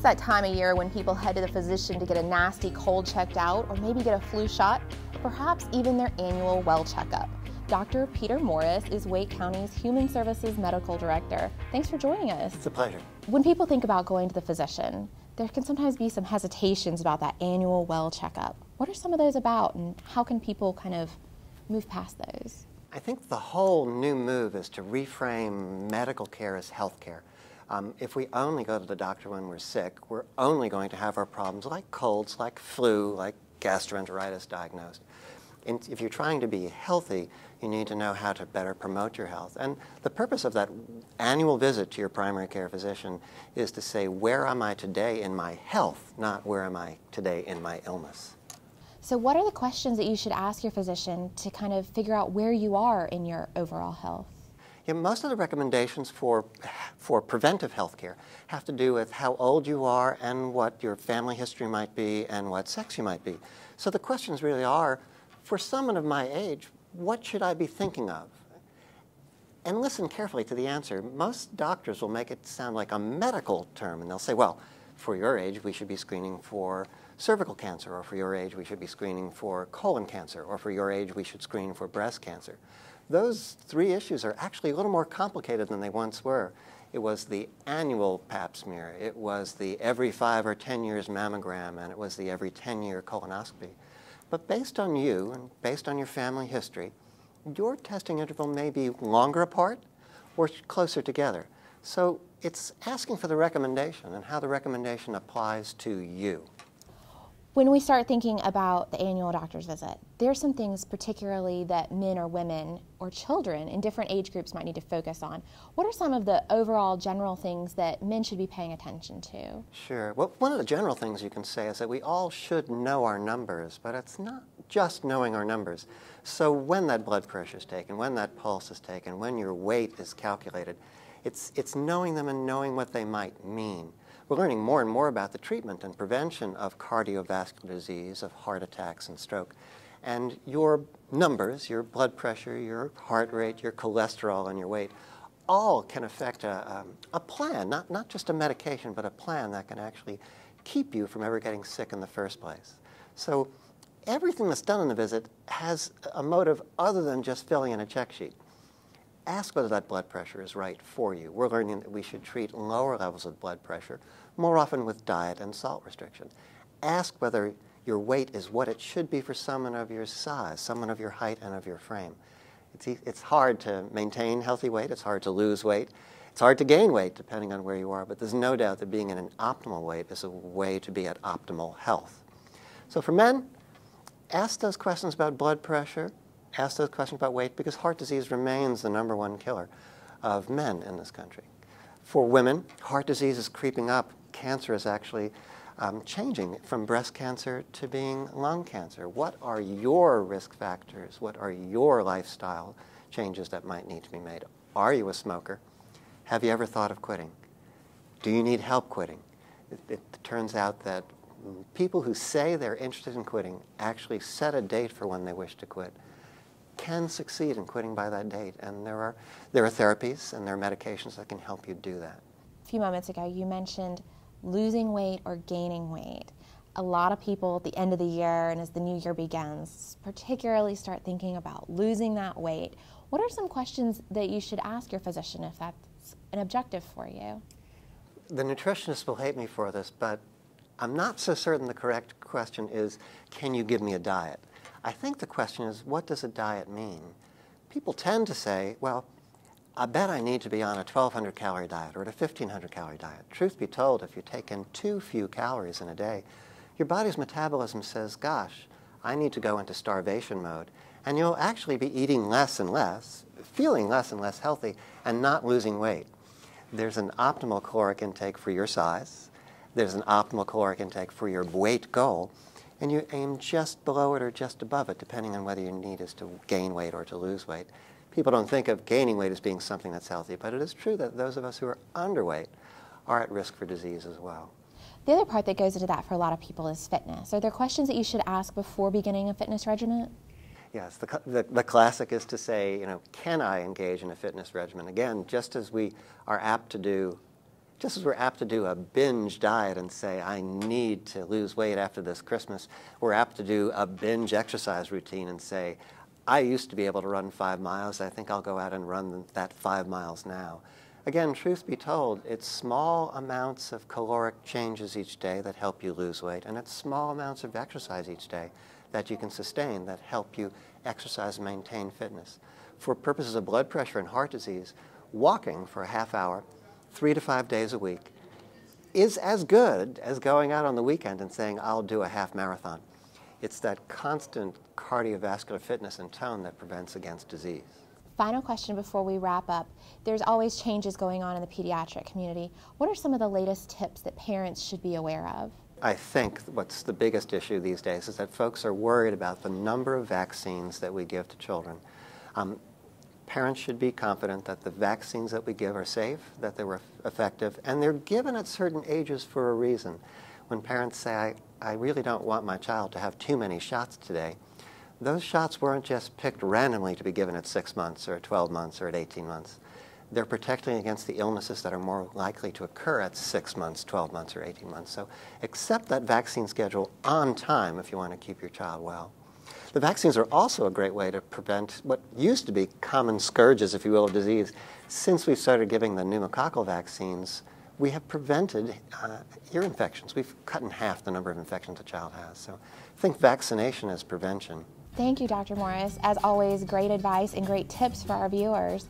that time of year when people head to the physician to get a nasty cold checked out, or maybe get a flu shot, or perhaps even their annual well checkup. Dr. Peter Morris is Wake County's Human Services Medical Director. Thanks for joining us. It's a pleasure. When people think about going to the physician, there can sometimes be some hesitations about that annual well checkup. What are some of those about, and how can people kind of move past those? I think the whole new move is to reframe medical care as health care. If we only go to the doctor when we're sick, we're only going to have our problems like colds, like flu, like gastroenteritis diagnosed. And if you're trying to be healthy, you need to know how to better promote your health. And the purpose of that annual visit to your primary care physician is to say, where am I today in my health, not where am I today in my illness. So what are the questions that you should ask your physician to kind of figure out where you are in your overall health? Yeah, most of the recommendations for preventive health care have to do with how old you are and what your family history might be and what sex you might be. So the questions really are, for someone of my age, what should I be thinking of? And listen carefully to the answer. Most doctors will make it sound like a medical term, and they'll say, well, for your age, we should be screening for cervical cancer, or for your age, we should be screening for colon cancer, or for your age, we should screen for breast cancer. Those three issues are actually a little more complicated than they once were. It was the annual pap smear, it was the every 5 or 10 years mammogram, and it was the every 10-year colonoscopy. But based on you and based on your family history, your testing interval may be longer apart or closer together. So it's asking for the recommendation and how the recommendation applies to you. When we start thinking about the annual doctor's visit, there are some things particularly that men or women or children in different age groups might need to focus on. What are some of the overall general things that men should be paying attention to? Sure. Well, one of the general things you can say is that we all should know our numbers, but it's not just knowing our numbers. So when that blood pressure is taken, when that pulse is taken, when your weight is calculated, it's knowing them and knowing what they might mean. We're learning more and more about the treatment and prevention of cardiovascular disease, of heart attacks and stroke. And your numbers, your blood pressure, your heart rate, your cholesterol, and your weight, all can affect a plan, not just a medication, but a plan that can actually keep you from ever getting sick in the first place. So everything that's done in the visit has a motive other than just filling in a check sheet. Ask whether that blood pressure is right for you. We're learning that we should treat lower levels of blood pressure more often with diet and salt restriction. Ask whether your weight is what it should be for someone of your size, someone of your height and of your frame. It's hard to maintain healthy weight. It's hard to lose weight. It's hard to gain weight depending on where you are, but there's no doubt that being in an optimal weight is a way to be at optimal health. So for men, ask those questions about blood pressure. Ask those questions about weight, because heart disease remains the #1 killer of men in this country. For women, heart disease is creeping up. Cancer is actually changing from breast cancer to being lung cancer. What are your risk factors? What are your lifestyle changes that might need to be made? Are you a smoker? Have you ever thought of quitting? Do you need help quitting? It turns out that people who say they're interested in quitting actually set a date for when they wish to quit, can succeed in quitting by that date. And there are therapies and there are medications that can help you do that. A few moments ago, you mentioned losing weight or gaining weight. A lot of people at the end of the year and as the new year begins, particularly start thinking about losing that weight. What are some questions that you should ask your physician if that's an objective for you? The nutritionists will hate me for this, but I'm not so certain the correct question is, can you give me a diet? I think the question is, what does a diet mean? People tend to say, well, I bet I need to be on a 1,200 calorie diet or a 1,500 calorie diet. Truth be told, if you take in too few calories in a day, your body's metabolism says, gosh, I need to go into starvation mode. And you'll actually be eating less and less, feeling less and less healthy, and not losing weight. There's an optimal caloric intake for your size. There's an optimal caloric intake for your weight goal. And you aim just below it or just above it, depending on whether your need is to gain weight or to lose weight. People don't think of gaining weight as being something that's healthy, but it is true that those of us who are underweight are at risk for disease as well. The other part that goes into that for a lot of people is fitness. Are there questions that you should ask before beginning a fitness regimen? Yes, the classic is to say, can I engage in a fitness regimen? Again, just as we are apt to do Just as we're apt to do a binge diet and say, I need to lose weight after this Christmas, we're apt to do a binge exercise routine and say, I used to be able to run 5 miles. I think I'll go out and run that 5 miles now. Again, truth be told, it's small amounts of caloric changes each day that help you lose weight, and it's small amounts of exercise each day that you can sustain that help you exercise and maintain fitness. For purposes of blood pressure and heart disease, walking for a half hour, 3 to 5 days a week, is as good as going out on the weekend and saying, I'll do a half marathon. It's that constant cardiovascular fitness and tone that prevents against disease. Final question before we wrap up. There's always changes going on in the pediatric community. What are some of the latest tips that parents should be aware of? I think what's the biggest issue these days is that folks are worried about the number of vaccines that we give to children. Parents should be confident that the vaccines that we give are safe, that they're effective, and they're given at certain ages for a reason. When parents say, I really don't want my child to have too many shots today, those shots weren't just picked randomly to be given at 6 months or at 12 months or at 18 months. They're protecting against the illnesses that are more likely to occur at 6 months, 12 months, or 18 months. So accept that vaccine schedule on time if you want to keep your child well. The vaccines are also a great way to prevent what used to be common scourges, if you will, of disease. Since we started giving the pneumococcal vaccines, we have prevented ear infections. We've cut in half the number of infections a child has. So think vaccination as prevention. Thank you, Dr. Morris. As always, great advice and great tips for our viewers.